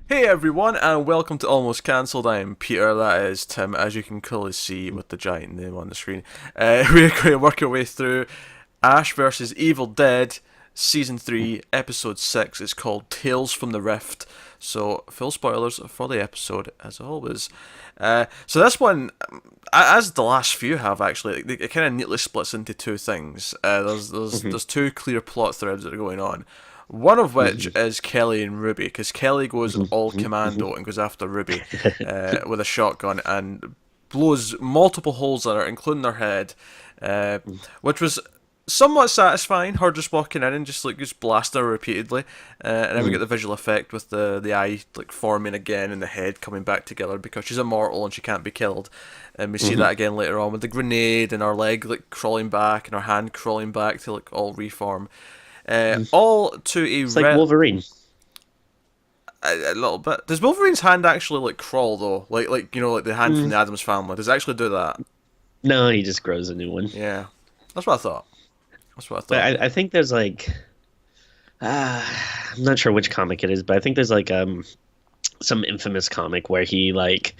Hey everyone, and welcome to Almost Cancelled. I am Peter, that is Tim, as you can clearly see with the giant name on the screen. We're going to work our way through Ash vs. Evil Dead, Season 3, Episode 6. It's called Tales from the Rift. So, full spoilers for the episode, as always. So this one, as the last few have actually, it kind of neatly splits into two things. There's two clear plot threads that are going on. One of which is Kelly and Ruby, because Kelly goes all commando and goes after Ruby with a shotgun and blows multiple holes in her, including her head, which was somewhat satisfying. Her just walking in and just blasting her repeatedly, and then we get the visual effect with the eye like forming again and the head coming back together because she's immortal and she can't be killed. And we see that again later on with the grenade and her leg like crawling back and her hand crawling back to like all reform. All to a It's like Wolverine. a little bit. Does Wolverine's hand actually like crawl though? Like like the hand from the Addams family. Does it actually do that? No, he just grows a new one. Yeah, that's what I thought. That's what I But thought. I think there's like, I'm not sure which comic it is, but I think there's like some infamous comic where he like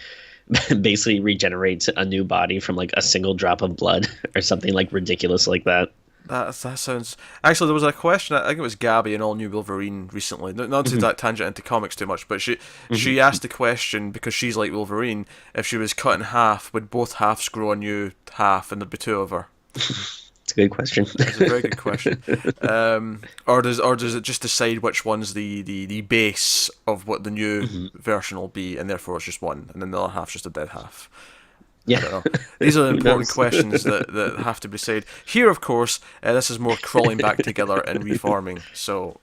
basically regenerates a new body from like a single drop of blood or something like ridiculous like that. That sounds. Actually, there was a question. I think it was Gabby in All New Wolverine recently. Not to that tangent into comics too much, but she asked the question because she's like Wolverine. If she was cut in half, would both halves grow a new half, and there'd be two of her? It's a good question. That's a very good question. Or does it just decide which one's the base of what the new version will be, and therefore it's just one, and then the other half's just a dead half? I don't Yeah. know. These are the Who important knows? questions that have to be said. Here, of course, this is more crawling back together and reforming. So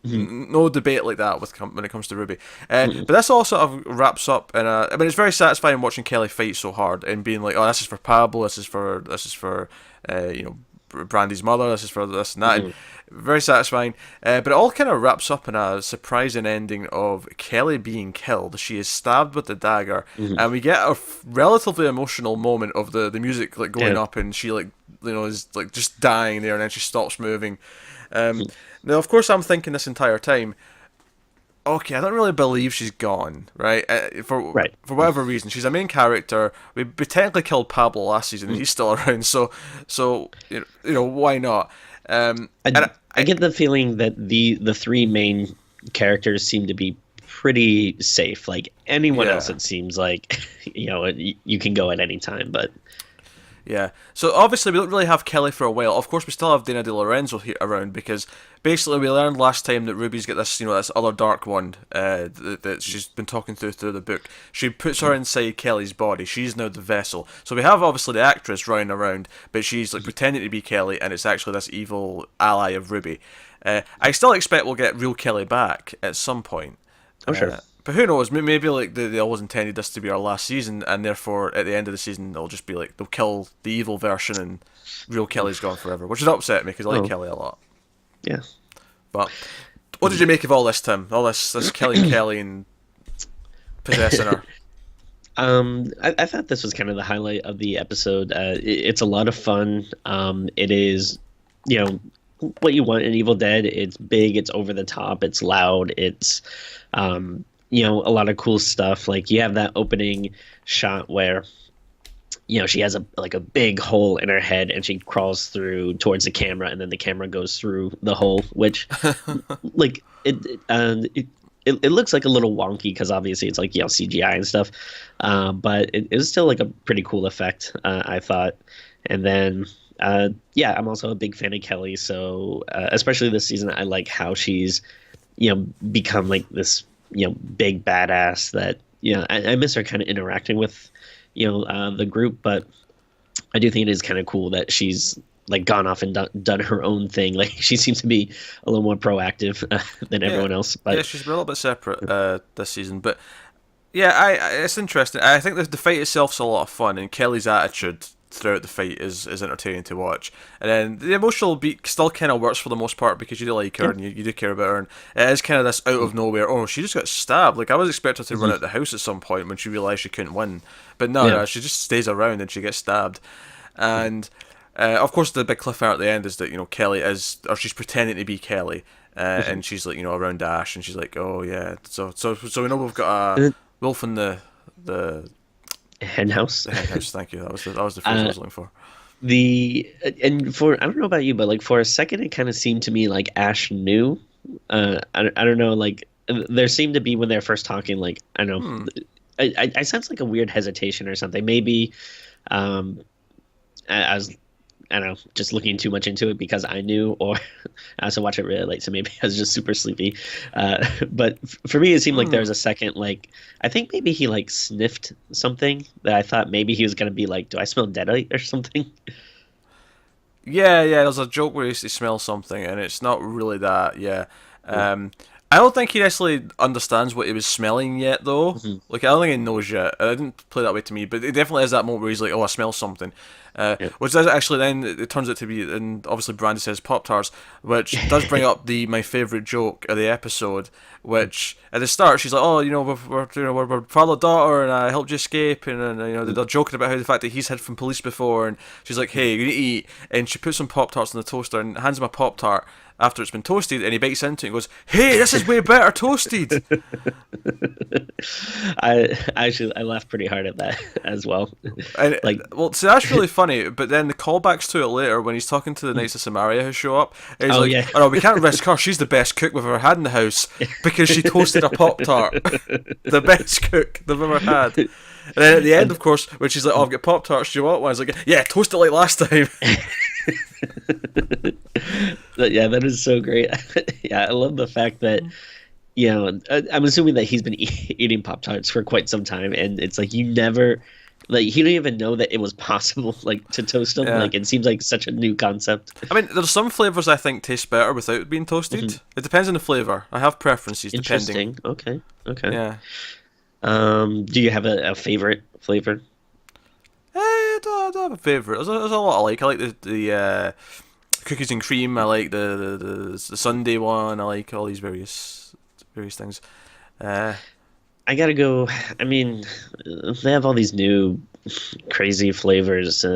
no debate like that when it comes to Ruby. But this all sort of wraps up in a. I mean, it's very satisfying watching Kelly fight so hard and being like, "Oh, this is for Pablo. This is for Brandy's mother. This is for this and that." And very satisfying. But it all kind of wraps up in a surprising ending of Kelly being killed. She is stabbed with the dagger, and we get a relatively emotional moment of the music like going Yeah. up, and she like is like just dying there, and then she stops moving. Now, of course, I'm thinking this entire time. Okay, I don't really believe she's gone, right? Right. For whatever reason, she's a main character. We technically killed Pablo last season, and he's still around. So why not? I get the feeling that the three main characters seem to be pretty safe. Like anyone Yeah. else, it seems like you can go at any time. But Yeah. So obviously we don't really have Kelly for a while. Of course, we still have Dana De Lorenzo here around because basically we learned last time that Ruby's got this, this other dark one that she's been talking through the book. She puts her inside Kelly's body. She's now the vessel. So we have obviously the actress running around, but she's like pretending to be Kelly, and it's actually this evil ally of Ruby. I still expect we'll get real Kelly back at some point. I'm sure. But who knows? Maybe like they always intended this to be our last season, and therefore at the end of the season they'll just be like they'll kill the evil version, and real Kelly's gone forever, which would upset me because I like Kelly a lot. Yeah. But what did you make of all this, Tim? All this killing Kelly and possessing her. I thought this was kind of the highlight of the episode. It's a lot of fun. It is, what you want in Evil Dead. It's big. It's over the top. It's loud. It's, a lot of cool stuff. Like you have that opening shot where, she has a big hole in her head and she crawls through towards the camera, and then the camera goes through the hole, which, like it looks like a little wonky because obviously it's like CGI and stuff, but it was still like a pretty cool effect, I thought. And then I'm also a big fan of Kelly, so especially this season I like how she's become like this big badass that I miss her kind of interacting with the group, but I do think it is kind of cool that she's like gone off and done her own thing. Like she seems to be a little more proactive than everyone else. But yeah, she's a little bit separate this season, but yeah, it's interesting. I think the fight itself's a lot of fun, and Kelly's attitude throughout the fight is entertaining to watch. And then the emotional beat still kind of works for the most part because you do like her and you do care about her. And it is kind of this out of nowhere, oh, she just got stabbed. Like I was expecting her to run out the house at some point when she realised she couldn't win. But no, she just stays around and she gets stabbed. And of course the big cliffhanger at the end is that, Kelly is, or she's pretending to be Kelly. and she's like, around Ash, and she's like, oh yeah, so we know we've got a wolf in the Hen house. the hen house. Thank you. That was the phrase I was looking for. And for I don't know about you, but like for a second, it kind of seemed to me like Ash knew. I don't know, like there seemed to be when they're first talking, like I don't know, I sense like a weird hesitation or something. Maybe I was I don't know, just looking too much into it because I knew, or I also watch it really late, so maybe I was just super sleepy. But for me, it seemed like there was a second, like I think maybe he like sniffed something that I thought maybe he was gonna be like, "Do I smell deadite or something?" Yeah, there's a joke where he smells something, and it's not really that. Yeah, I don't think he necessarily understands what he was smelling yet, though. Like, I don't think he knows yet. It didn't play that way to me, but it definitely is that moment where he's like, "Oh, I smell something," which does actually then it turns out to be, and obviously Brandy says Pop-Tarts, which does bring up my favorite joke of the episode, which at the start she's like, "Oh, we're father daughter, and I helped you escape," and they're joking about how the fact that he's hid from police before, and she's like, "Hey, you need to eat," and she puts some Pop-Tarts in the toaster and hands him a Pop-Tart after it's been toasted, and he bites into it and goes, "Hey, this is way better toasted." I laughed pretty hard at that as well. And Like, well, see, that's really funny. But then the callbacks to it later when he's talking to the Knights of Samaria who show up, and he's Oh, like, yeah. "Oh no, we can't risk her. She's the best cook we've ever had in the house because she toasted a Pop-Tart, the best cook they've ever had." And then at the end, of course, when she's like, "Oh, I've got Pop-Tarts. Do you want one?" He's like, "Yeah, toast it like last time." yeah, that is so great. Yeah, I love the fact that I'm assuming that he's been eating Pop-Tarts for quite some time, and it's like you never, like he didn't even know that it was possible, like to toast them. Yeah. Like it seems like such a new concept. I mean, there's some flavors I think taste better without being toasted. It depends on the flavor. I have preferences depending. Interesting. Okay. Yeah. Do you have a favorite flavor? I don't have a favourite. There's a lot I like. I like the cookies and cream. I like the Sunday one. I like all these various things. I gotta go. I mean, they have all these new crazy flavors. I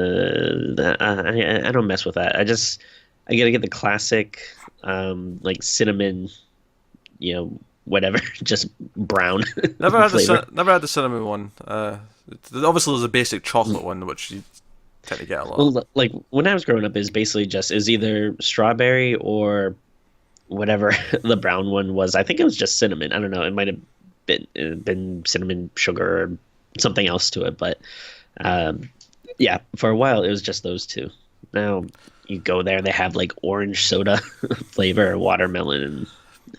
don't mess with that. I gotta get the classic, like cinnamon, whatever, just brown Never had flavor. never had the cinnamon one. Obviously, there's a basic chocolate one which you tend to get a lot. Well, like when I was growing up, is basically just is either strawberry or whatever the brown one was. I think it was just cinnamon. I don't know. It might have been cinnamon sugar or something else to it, but yeah, for a while it was just those two. Now you go there, they have like orange soda flavor or watermelon, and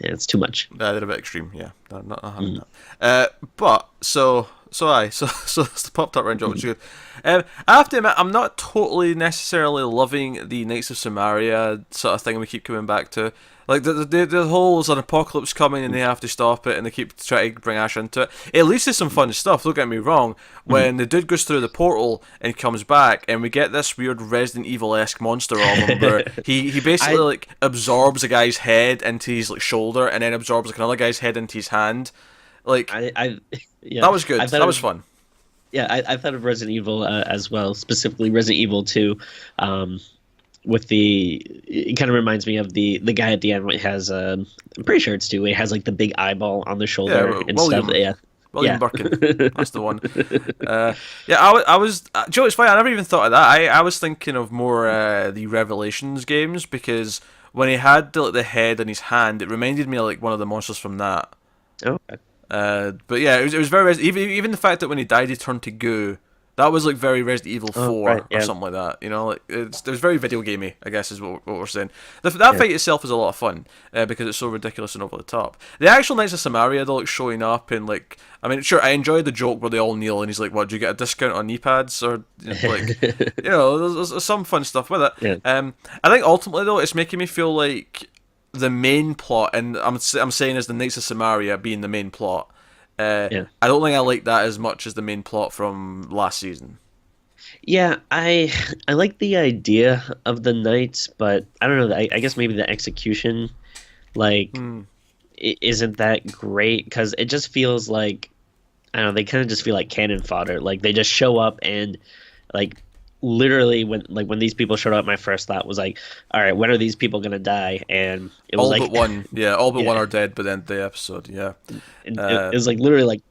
it's too much. They're a bit extreme, yeah. I'm not having that. But so it's the Pop-Tart range, which is good. I have to admit, I'm not totally necessarily loving the Knights of Samaria sort of thing we keep coming back to. Like the whole there's an apocalypse coming and they have to stop it, and they keep trying to bring Ash into it. At least there's some fun stuff. Don't get me wrong. When the dude goes through the portal and comes back, and we get this weird Resident Evil-esque monster of him, where he basically like absorbs a guy's head into his like shoulder, and then absorbs like another guy's head into his hand. Like Yeah, that was good. That was fun. Yeah, I thought of Resident Evil as well, specifically Resident Evil 2. With it kind of reminds me of the guy at the end. He has, I'm pretty sure it's 2. He has like the big eyeball on the shoulder and William. stuff. Yeah, William Birkin, that's the one. I was. Joe, it's funny. I never even thought of that. I was thinking of more the Revelations games, because when he had the head in his hand, it reminded me of like one of the monsters from that. Okay. But yeah, it was very even the fact that when he died he turned to goo. That was like very Resident Evil 4 right, yeah. or something like that. Like it was very video gamey, I guess is what we're saying. That fight itself is a lot of fun because it's so ridiculous and over the top. The actual Knights of Samaria, they're like showing up and like, I mean, sure, I enjoyed the joke where they all kneel and he's like, "What? Do you get a discount on knee pads?" Or like, there's some fun stuff with it. Yeah. I think ultimately though, it's making me feel like the main plot, and I'm saying as the Knights of Samaria being the main plot. I don't think I like that as much as the main plot from last season. Yeah, I like the idea of the knights, but I don't know. I guess maybe the execution, like, isn't that great, because it just feels like, I don't know. They kind of just feel like cannon fodder. Like they just show up and like literally when these people showed up, my first thought was like, all right, when are these people gonna die? And it was All like, but one, yeah, all but one yeah, are dead by the end of the episode. Yeah, it was like literally like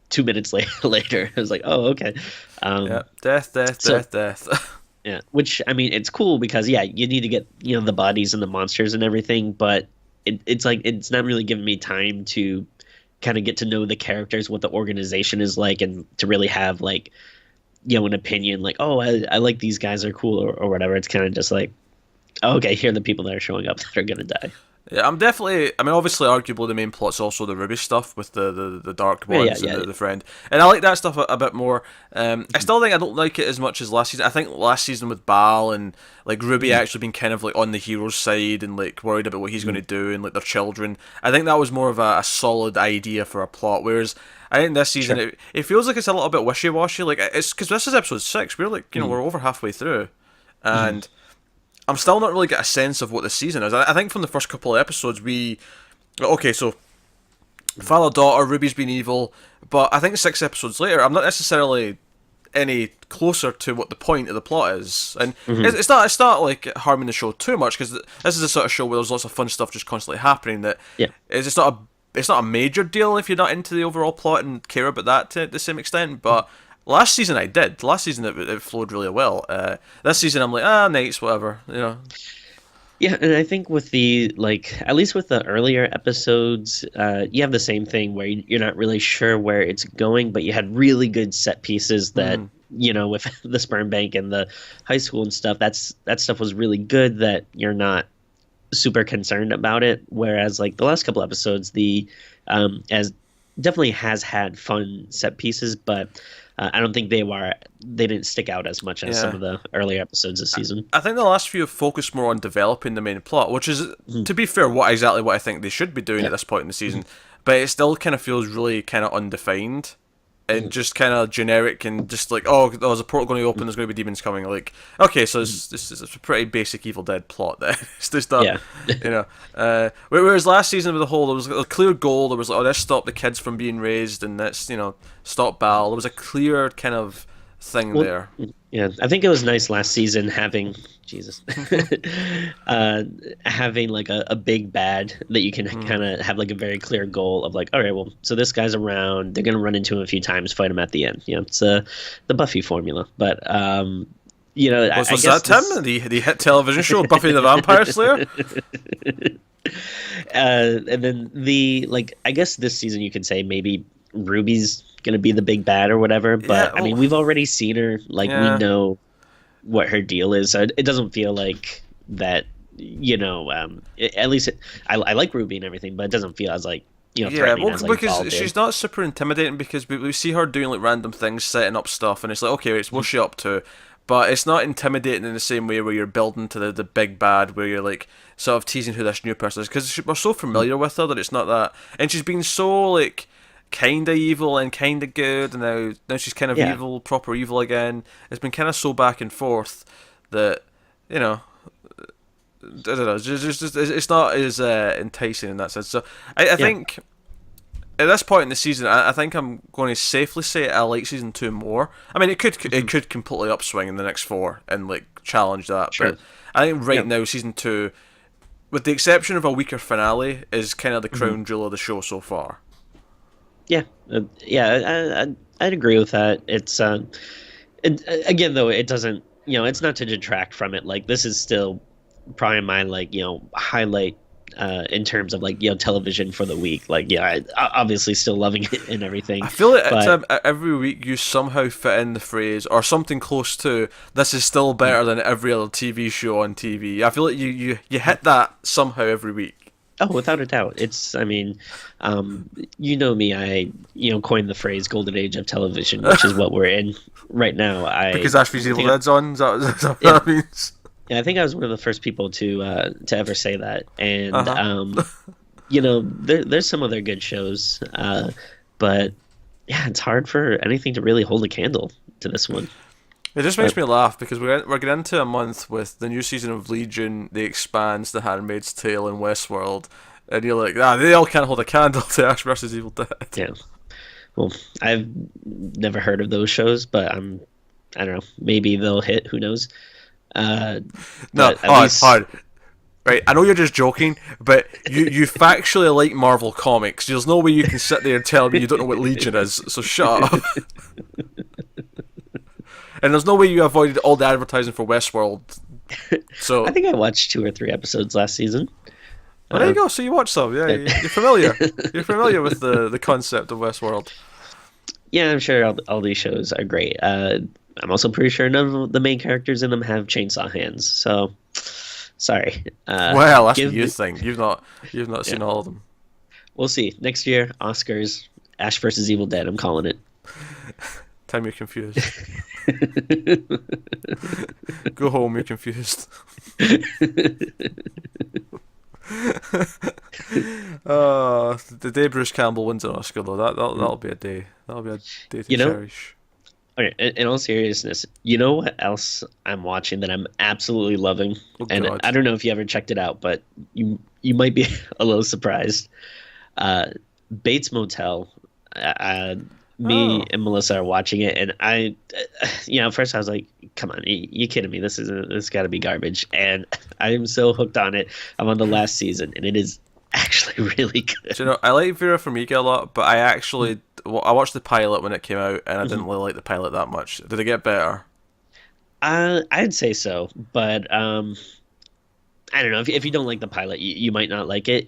2 minutes later. It was like, oh, okay. yeah, Um, death, death, so death, death. yeah, which I mean, it's cool because yeah, you need to get the bodies and the monsters and everything, but it's like it's not really giving me time to kind of get to know the characters, what the organization is like, and to really have like an opinion like, oh, I like these guys are cool or whatever. It's kind of just like, oh, okay, here are the people that are showing up that are gonna die. Yeah, I'm definitely. I mean, obviously, arguably the main plot's also the Ruby stuff with the Dark Yeah, yeah, Ones and yeah. the friend, and I like that stuff a bit more. I still think I don't like it as much as last season. I think last season with Bal and like Ruby actually being kind of like on the hero's side and like worried about what he's going to do and like their children. I think that was more of a solid idea for a plot. Whereas I think this season Sure. it feels like it's a little bit wishy washy. Like it's because this is episode 6. We're like we're over halfway through, and I'm still not really get a sense of what the season is. I think from the first couple of episodes, okay, so father daughter, Ruby's been evil, but I think 6 episodes later, I'm not necessarily any closer to what the point of the plot is, and it's not like harming the show too much because this is a sort of show where there's lots of fun stuff just constantly happening. That Yeah. it's not a major deal if you're not into the overall plot and care about that to the same extent, but. Last season I did. Last season it flowed really well. This season I'm like, nights, whatever. Yeah, and I think with the like at least with the earlier episodes, you have the same thing where you're not really sure where it's going, but you had really good set pieces that with the sperm bank and the high school and stuff. That stuff was really good. That you're not super concerned about it. Whereas like the last couple episodes, the as definitely has had fun set pieces, but I don't think they didn't stick out as much as some of the earlier episodes this season. I think the last few have focused more on developing the main plot, which is, to be fair, exactly what I think they should be doing at this point in the season. But it still kind of feels really kind of undefined and just kind of generic and just like, oh, there's a portal going to open, there's going to be demons coming. Like, okay, so this is a pretty basic Evil Dead plot then. It's just that, whereas last season with the whole, there was a clear goal. There was like, oh, let's stop the kids from being raised and let's, stop Bal. There was a clear kind of thing there. Yeah, I think it was nice last season having Jesus, having like a big bad that you can kind of have like a very clear goal of like, all right, well, so this guy's around. They're gonna run into him a few times, fight him at the end. It's the Buffy formula. But I Was guess that Tim? The hit television show Buffy the Vampire Slayer? And then I guess this season you could say maybe Ruby's gonna be the big bad or whatever. But I mean, we've already seen her. Like we know what her deal is. So it doesn't feel like that. At least I like Ruby and everything, but it doesn't feel as like threatening as like because Bal did. she's not super intimidating because we see her doing like random things, setting up stuff, and it's like, okay, what's she up to? But it's not intimidating in the same way where you're building to the big bad, where you're like sort of teasing who this new person is, because we're so familiar with her that it's not that. And she's been so like kind of evil and kind of good, and now she's kind of evil, proper evil again. It's been kind of so back and forth that I don't know. It's not as enticing in that sense. So I think at this point in the season, I think I'm going to safely say I like season 2 more. I mean, it could completely upswing in the next 4 and like challenge that. Sure. But I think right now season 2, with the exception of a weaker finale, is kind of the crown jewel of the show so far. Yeah, I'd agree with that. It's again though, it doesn't. It's not to detract from it. Like this is still probably my highlight in terms of like television for the week. Like I obviously still loving it and everything. I feel like every week you somehow fit in the phrase or something close to "this is still better than every other TV show on TV." I feel like you hit that somehow every week. Oh, without a doubt. It's, I mean, me, I, coined the phrase golden age of television, which is what we're in right now. Because Ashby's Evil Dead's on? Is that what that means? Yeah, I think I was one of the first people to ever say that. And, there's some other good shows, but yeah, it's hard for anything to really hold a candle to this one. It just makes me laugh because we're getting into a month with the new season of Legion, The Expanse, The Handmaid's Tale, and Westworld, and you're like, they all can't hold a candle to Ash vs. Evil Dead. Yeah. Well, I've never heard of those shows, but I'm I don't know, maybe they'll hit. Who knows? Uh, No, but at hard, least hard. Right, I know you're just joking, but you factually like Marvel comics. There's no way you can sit there and tell me you don't know what Legion is. So shut up. And there's no way you avoided all the advertising for Westworld. So I think I watched 2 or 3 episodes last season. well, there you go. So you watch some. Yeah, you're familiar. You're familiar with the concept of Westworld. Yeah, I'm sure all these shows are great. I'm also pretty sure none of the main characters in them have chainsaw hands. So, sorry. Well, that's give what you me- think. You've not seen all of them. We'll see. Next year, Oscars, Ash versus Evil Dead. I'm calling it. Time you're confused. Go home. You're confused. The day Bruce Campbell wins an Oscar, though, that'll be a day. That'll be a day to You know, cherish. Okay, in all seriousness, you know what else I'm watching that I'm absolutely loving? Oh, And God. I don't know if you ever checked it out, but you might be a little surprised. Uh, Bates Motel. Me Oh. and Melissa are watching it, and at first I was like, "Come on, you kidding me? This got to be garbage." And I am so hooked on it. I'm on the last season, and it is actually really good. Do you know, I like Vera Farmiga a lot, but I watched the pilot when it came out, and I didn't really like the pilot that much. Did it get better? I'd say so, but I don't know. If you don't like the pilot, you might not like it.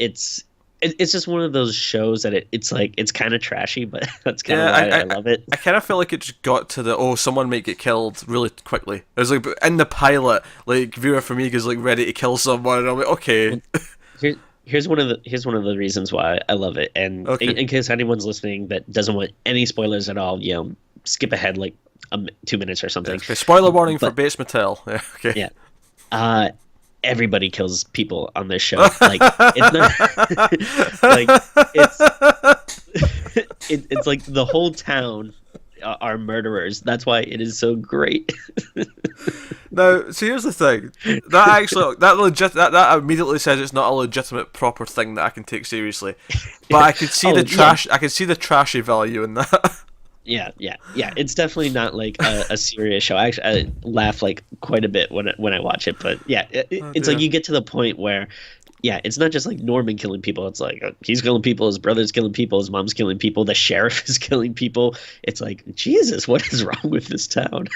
It's just one of those shows that it's like it's kind of trashy, but that's kind of why I love it. I kind of feel like it just got to someone might get killed really quickly. It was like in the pilot, like Vera Farmiga's like ready to kill someone, and I'm like, okay. Here's one of the reasons why I love it, and Okay. in case anyone's listening that doesn't want any spoilers at all, skip ahead like 2 minutes or something. Okay, spoiler warning for But- Bates Motel. Yeah, okay. Yeah. Everybody kills people on this show. Like it's not, like it's like the whole town are murderers. That's why it is so great. Now, so here's the thing. That immediately says it's not a legitimate proper thing that I can take seriously. But I can see Oh, the yeah. trash. I can see the trashy value in that. Yeah. It's definitely not like a serious show. Actually, I laugh like quite a bit when I watch it. But yeah, it's like dear. you get to the point where, yeah, it's not just like Norman killing people. It's like he's killing people, his brother's killing people, his mom's killing people, the sheriff is killing people. It's like, Jesus, what is wrong with this town?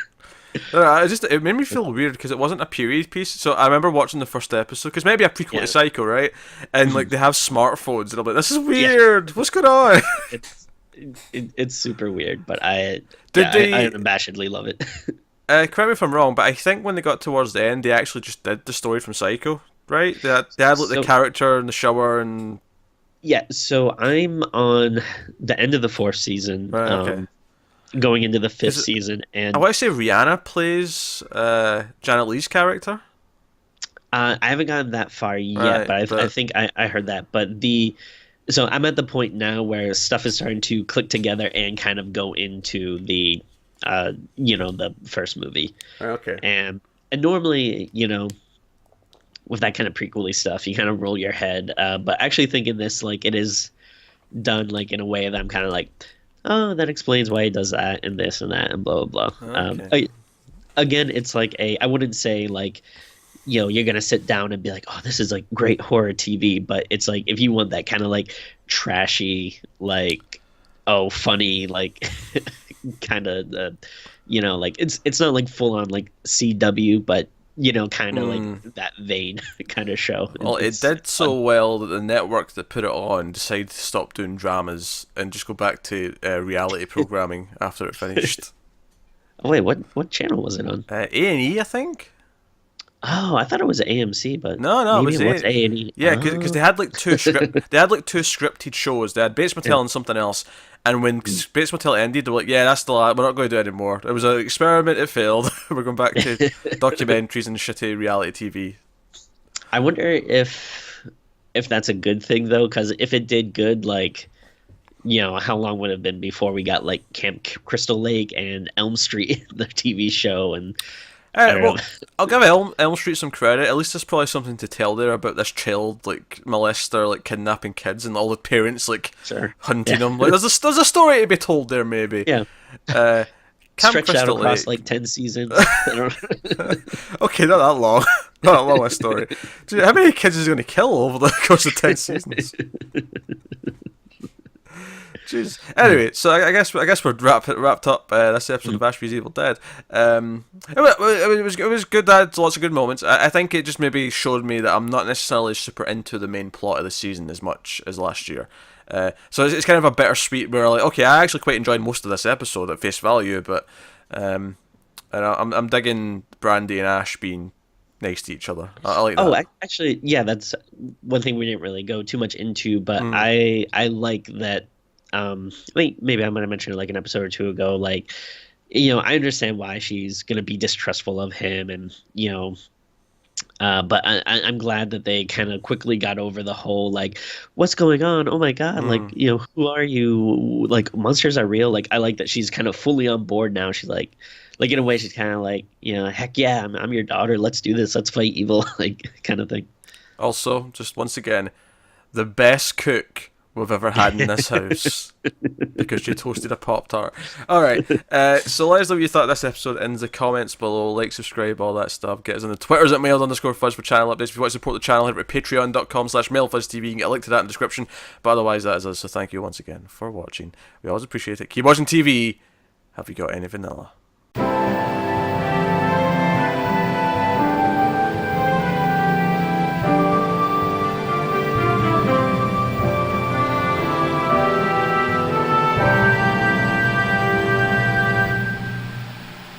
It made me feel weird because it wasn't a period piece. So I remember watching the first episode because maybe a prequel Yeah. to Psycho, right? And like they have smartphones, and I'm like, this is weird. What's going on? It's super weird, but I Did they- I unabashedly love it. Correct me if I'm wrong, but I think when they got towards the end, they actually just did the story from Psycho, right? They had like the So- character in the shower and Yeah, so I'm on the end of the 4th season, Right, okay. going into the 5th Is it- season, and I want to say Rihanna plays Janet Leigh's character. I haven't gotten that far yet, Right, but I but- think I heard that. But so I'm at the point now where stuff is starting to click together and kind of go into the the first movie. Okay. And normally, with that kind of prequel-y stuff, you kind of roll your head. But actually thinking this, like, it is done like in a way that I'm kind of like, oh, that explains why he does that and this and that and blah blah blah. Okay. Again, it's like I wouldn't say like, you're gonna sit down and be like, oh, this is like great horror TV, but it's like if you want that kind of like trashy, like, oh, funny, like kind of like it's not like full on like CW, but kind of like that vein kind of show. Well, it It's did so fun. well that the network that put it on decided to stop doing dramas and just go back to reality programming after it finished. Oh, wait, what channel was it on? A&E, I think. Oh, I thought it was AMC, but No, it maybe was it was A- A&E. Yeah, because they had like two scripted shows. They had Bates Motel and something else. And when Bates Motel ended, they were like, "Yeah, that's the we're not going to do it anymore. It was an experiment. It failed. We're going back to documentaries and shitty reality TV." I wonder if that's a good thing though, because if it did good, like, how long would it have been before we got like Camp Crystal Lake and Elm Street, the TV show, and I don't Well, know. I'll give Elm Street some credit. At least there's probably something to tell there about this child like molester, like kidnapping kids, and all the parents like Sure. hunting Yeah. them. Like there's a story to be told there, maybe. Yeah. stretched out Crystal across Lake. like 10 seasons. I don't- Okay, not that long. Not that long a story. Dude, how many kids is he going to kill over the course of 10 seasons? Jeez. Anyway, so I guess we're wrapped up this episode of Ash vs Evil Dead. It was good. That had lots of good moments. I think it just maybe showed me that I'm not necessarily super into the main plot of the season as much as last year. So it's kind of a bittersweet where like, okay, I actually quite enjoyed most of this episode at face value, but and I'm digging Brandy and Ash being nice to each other. I like that. Oh, actually, yeah, that's one thing we didn't really go too much into, but I like that. I think maybe I might have mentioned it like an episode or two ago. Like, I understand why she's gonna be distrustful of him, and but I'm glad that they kind of quickly got over the whole like, what's going on? Oh my God! Like, who are you? Like, monsters are real. Like, I like that she's kind of fully on board now. She's like in a way, she's kind of like, heck yeah, I'm your daughter. Let's do this. Let's fight evil, like kind of thing. Also, just once again, the best cook we've ever had in this house because you toasted a Pop-Tart. Alright, so let us know what you thought of this episode in the comments below. Like, subscribe, all that stuff. Get us on the Twitters at mails_fuzz for channel updates. If you want to support the channel, head over to patreon.com/mailfuzztv. You can get a link to that in the description. But otherwise, that is us. So thank you once again for watching. We always appreciate it. Keep watching TV. Have you got any vanilla?